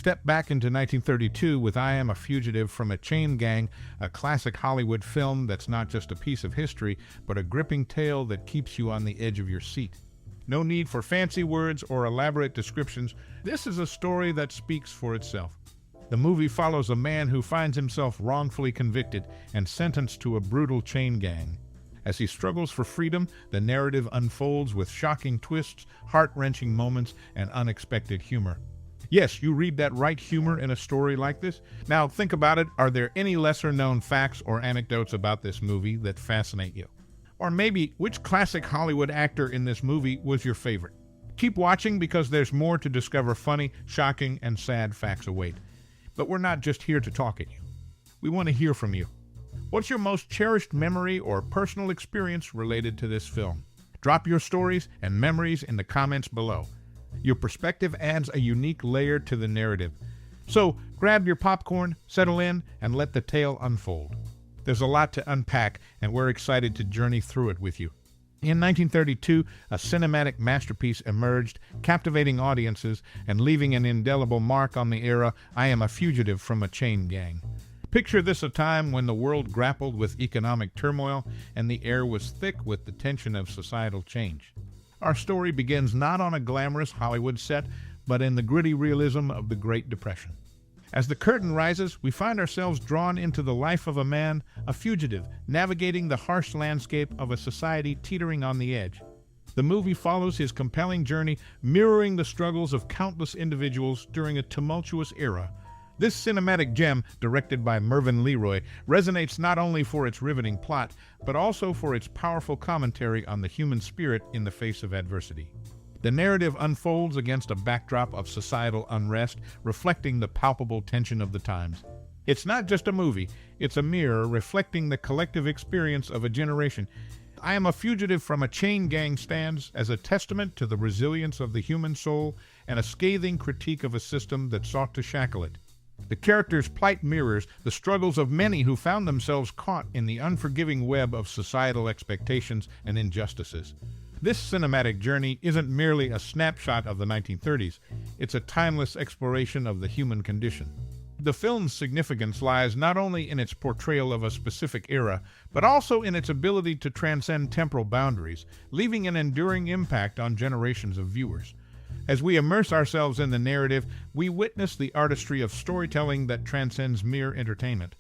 Step back into 1932 with I Am a Fugitive from a Chain Gang, a classic Hollywood film that's not just a piece of history, but a gripping tale that keeps you on the edge of your seat. No need for fancy words or elaborate descriptions. This is a story that speaks for itself. The movie follows a man who finds himself wrongfully convicted and sentenced to a brutal chain gang. As he struggles for freedom, the narrative unfolds with shocking twists, heart-wrenching moments, and unexpected humor. Yes, you read that right, humor in a story like this. Now think about it. Are there any lesser-known facts or anecdotes about this movie that fascinate you? Or maybe which classic Hollywood actor in this movie was your favorite? Keep watching because there's more to discover. Funny, shocking, and sad facts await. But we're not just here to talk at you. We want to hear from you. What's your most cherished memory or personal experience related to this film? Drop your stories and memories in the comments below. Your perspective adds a unique layer to the narrative. So grab your popcorn, settle in, and let the tale unfold. There's a lot to unpack, and we're excited to journey through it with you. In 1932, a cinematic masterpiece emerged, captivating audiences and leaving an indelible mark on the era. I Am a Fugitive from a Chain Gang. Picture this, a time when the world grappled with economic turmoil and the air was thick with the tension of societal change. Our story begins not on a glamorous Hollywood set, but in the gritty realism of the Great Depression. As the curtain rises, we find ourselves drawn into the life of a man, a fugitive, navigating the harsh landscape of a society teetering on the edge. The movie follows his compelling journey, mirroring the struggles of countless individuals during a tumultuous era. This cinematic gem, directed by Mervyn LeRoy, resonates not only for its riveting plot, but also for its powerful commentary on the human spirit in the face of adversity. The narrative unfolds against a backdrop of societal unrest, reflecting the palpable tension of the times. It's not just a movie, it's a mirror reflecting the collective experience of a generation. I Am a Fugitive from a Chain Gang stands as a testament to the resilience of the human soul and a scathing critique of a system that sought to shackle it. The character's plight mirrors the struggles of many who found themselves caught in the unforgiving web of societal expectations and injustices. This cinematic journey isn't merely a snapshot of the 1930s, it's a timeless exploration of the human condition. The film's significance lies not only in its portrayal of a specific era, but also in its ability to transcend temporal boundaries, leaving an enduring impact on generations of viewers. As we immerse ourselves in the narrative, we witness the artistry of storytelling that transcends mere entertainment.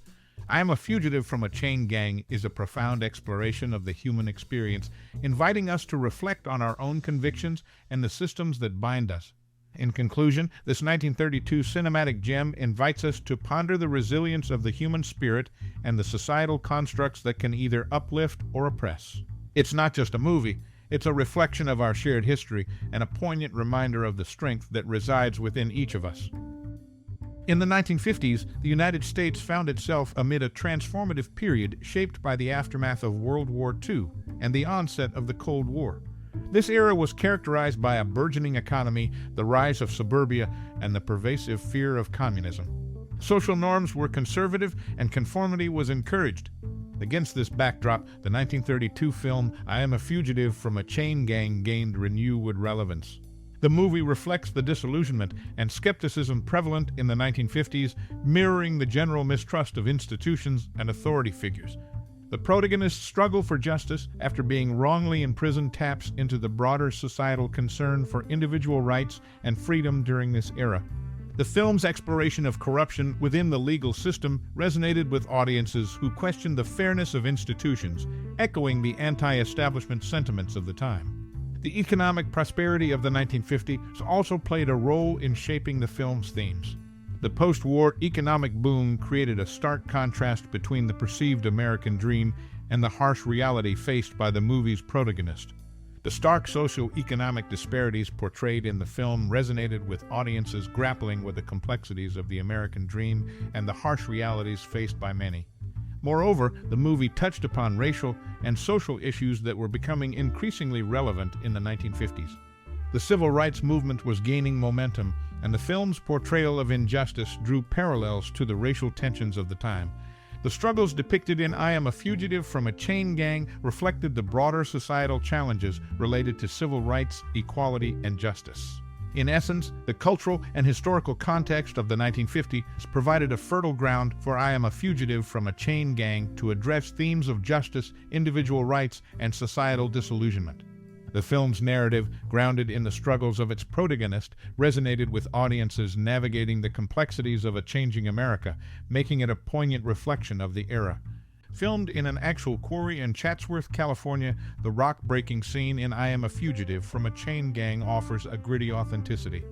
I Am a Fugitive from a Chain Gang is a profound exploration of the human experience, inviting us to reflect on our own convictions and the systems that bind us. In conclusion, this 1932 cinematic gem invites us to ponder the resilience of the human spirit and the societal constructs that can either uplift or oppress. It's not just a movie. It's a reflection of our shared history and a poignant reminder of the strength that resides within each of us. In the 1950s, the United States found itself amid a transformative period shaped by the aftermath of World War II and the onset of the Cold War. This era was characterized by a burgeoning economy, the rise of suburbia, and the pervasive fear of communism. Social norms were conservative and conformity was encouraged. Against this backdrop, the 1932 film I Am a Fugitive from a Chain Gang gained renewed relevance. The movie reflects the disillusionment and skepticism prevalent in the 1950s, mirroring the general mistrust of institutions and authority figures. The protagonist's struggle for justice after being wrongly imprisoned taps into the broader societal concern for individual rights and freedom during this era. The film's exploration of corruption within the legal system resonated with audiences who questioned the fairness of institutions, echoing the anti-establishment sentiments of the time. The economic prosperity of the 1950s also played a role in shaping the film's themes. The post-war economic boom created a stark contrast between the perceived American dream and the harsh reality faced by the movie's protagonist. The stark socio-economic disparities portrayed in the film resonated with audiences grappling with the complexities of the American dream and the harsh realities faced by many. Moreover, the movie touched upon racial and social issues that were becoming increasingly relevant in the 1950s. The civil rights movement was gaining momentum, and the film's portrayal of injustice drew parallels to the racial tensions of the time. The struggles depicted in I Am a Fugitive from a Chain Gang reflected the broader societal challenges related to civil rights, equality, and justice. In essence, the cultural and historical context of the 1950s provided a fertile ground for I Am a Fugitive from a Chain Gang to address themes of justice, individual rights, and societal disillusionment. The film's narrative, grounded in the struggles of its protagonist, resonated with audiences navigating the complexities of a changing America, making it a poignant reflection of the era. Filmed in an actual quarry in Chatsworth, California, the rock-breaking scene in I Am a Fugitive from a Chain Gang offers a gritty authenticity.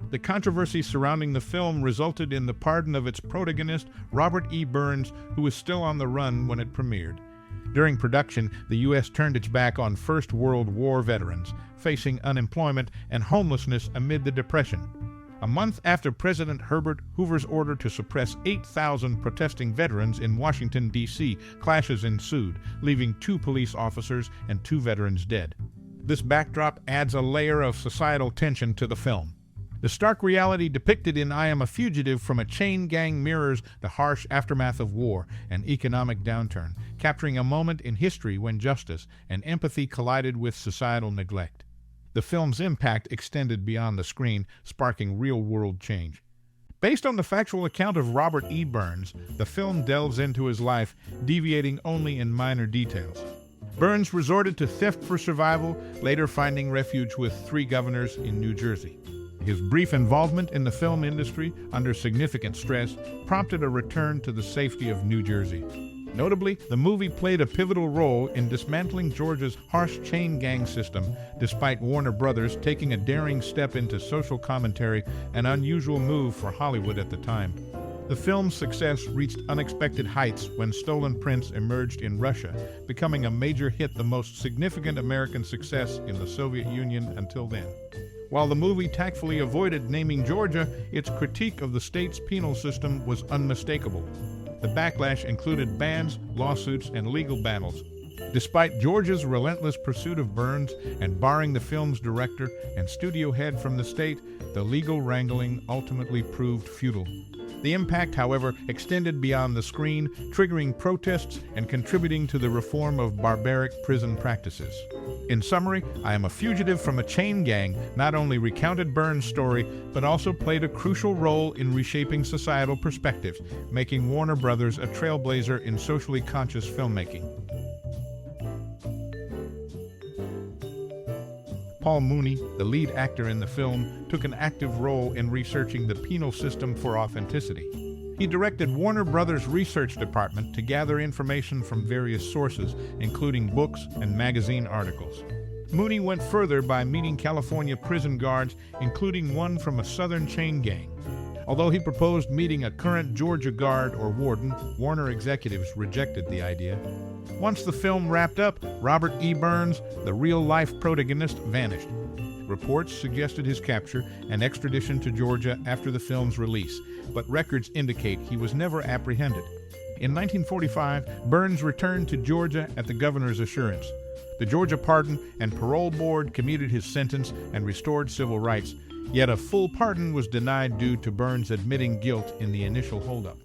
The controversy surrounding the film resulted in the pardon of its protagonist, Robert E. Burns, who was still on the run when it premiered. During production, the U.S. turned its back on First World War veterans, facing unemployment and homelessness amid the Depression. A month after President Herbert Hoover's order to suppress 8,000 protesting veterans in Washington, D.C., clashes ensued, leaving 2 police officers and 2 veterans dead. This backdrop adds a layer of societal tension to the film. The stark reality depicted in I Am a Fugitive from a Chain Gang mirrors the harsh aftermath of war and economic downturn, capturing a moment in history when justice and empathy collided with societal neglect. The film's impact extended beyond the screen, sparking real-world change. Based on the factual account of Robert E. Burns, the film delves into his life, deviating only in minor details. Burns resorted to theft for survival, later finding refuge with 3 governors in New Jersey. His brief involvement in the film industry, under significant stress, prompted a return to the safety of New Jersey. Notably, the movie played a pivotal role in dismantling Georgia's harsh chain gang system, despite Warner Brothers taking a daring step into social commentary, an unusual move for Hollywood at the time. The film's success reached unexpected heights when Stolen Prince emerged in Russia, becoming a major hit, the most significant American success in the Soviet Union until then. While the movie tactfully avoided naming Georgia, its critique of the state's penal system was unmistakable. The backlash included bans, lawsuits, and legal battles. Despite Georgia's relentless pursuit of Burns and barring the film's director and studio head from the state, the legal wrangling ultimately proved futile. The impact, however, extended beyond the screen, triggering protests and contributing to the reform of barbaric prison practices. In summary, I Am a Fugitive from a Chain Gang not only recounted Burns' story, but also played a crucial role in reshaping societal perspectives, making Warner Brothers a trailblazer in socially conscious filmmaking. Paul Muni, the lead actor in the film, took an active role in researching the penal system for authenticity. He directed Warner Brothers' research department to gather information from various sources, including books and magazine articles. Muni went further by meeting California prison guards, including one from a southern chain gang. Although he proposed meeting a current Georgia guard or warden, Warner executives rejected the idea. Once the film wrapped up, Robert E. Burns, the real-life protagonist, vanished. Reports suggested his capture and extradition to Georgia after the film's release, but records indicate he was never apprehended. In 1945, Burns returned to Georgia at the governor's assurance. The Georgia Pardon and Parole Board commuted his sentence and restored civil rights, yet a full pardon was denied due to Burns admitting guilt in the initial holdup.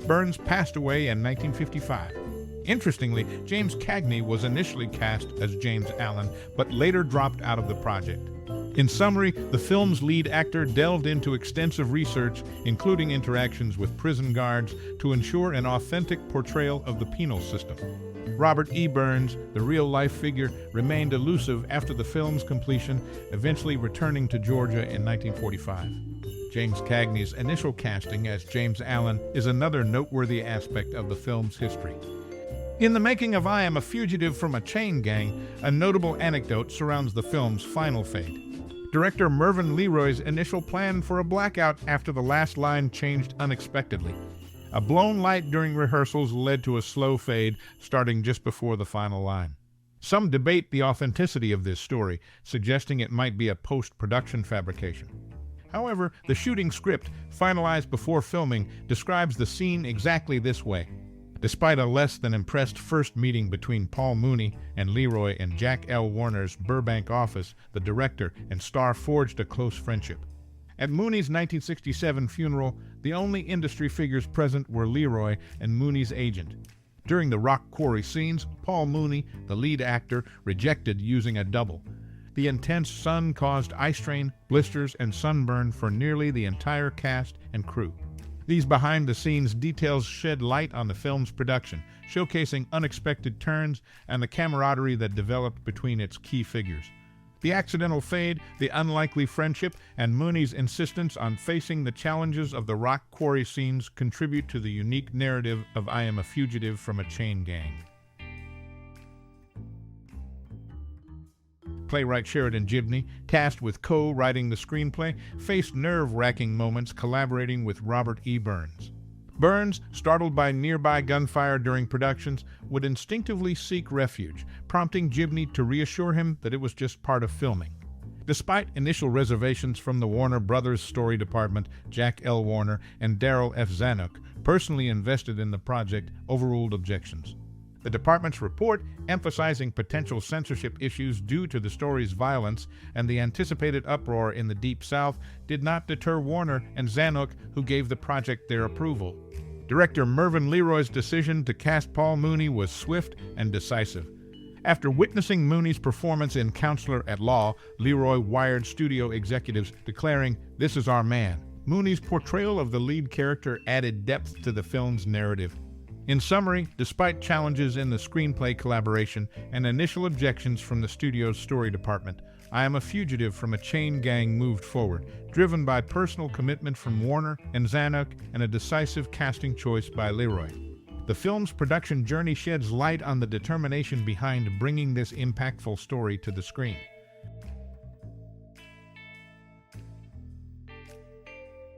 Burns passed away in 1955. Interestingly, James Cagney was initially cast as James Allen, but later dropped out of the project. In summary, the film's lead actor delved into extensive research, including interactions with prison guards, to ensure an authentic portrayal of the penal system. Robert E. Burns, the real-life figure, remained elusive after the film's completion, eventually returning to Georgia in 1945. James Cagney's initial casting as James Allen is another noteworthy aspect of the film's history. In the making of I Am a Fugitive from a Chain Gang, a notable anecdote surrounds the film's final fade. Director Mervyn LeRoy's initial plan for a blackout after the last line changed unexpectedly. A blown light during rehearsals led to a slow fade, starting just before the final line. Some debate the authenticity of this story, suggesting it might be a post-production fabrication. However, the shooting script, finalized before filming, describes the scene exactly this way. Despite a less than impressed first meeting between Paul Muni and LeRoy in Jack L. Warner's Burbank office, the director and star forged a close friendship. At Muni's 1967 funeral, the only industry figures present were LeRoy and Muni's agent. During the rock quarry scenes, Paul Muni, the lead actor, rejected using a double. The intense sun caused eye strain, blisters, and sunburn for nearly the entire cast and crew. These behind-the-scenes details shed light on the film's production, showcasing unexpected turns and the camaraderie that developed between its key figures. The accidental fade, the unlikely friendship, and Muni's insistence on facing the challenges of the rock quarry scenes contribute to the unique narrative of I Am a Fugitive from a Chain Gang. Playwright Sheridan Gibney, tasked with co-writing the screenplay, faced nerve-wracking moments collaborating with Robert E. Burns. Burns, startled by nearby gunfire during productions, would instinctively seek refuge, prompting Gibney to reassure him that it was just part of filming. Despite initial reservations from the Warner Brothers story department, Jack L. Warner and Darrell F. Zanuck, personally invested in the project, overruled objections. The department's report, emphasizing potential censorship issues due to the story's violence and the anticipated uproar in the Deep South, did not deter Warner and Zanuck, who gave the project their approval. Director Mervyn LeRoy's decision to cast Paul Muni was swift and decisive. After witnessing Muni's performance in Counselor at Law, LeRoy wired studio executives, declaring, "This is our man." Muni's portrayal of the lead character added depth to the film's narrative. In summary, despite challenges in the screenplay collaboration and initial objections from the studio's story department, I Am a Fugitive from a Chain Gang moved forward, driven by personal commitment from Warner and Zanuck and a decisive casting choice by LeRoy. The film's production journey sheds light on the determination behind bringing this impactful story to the screen.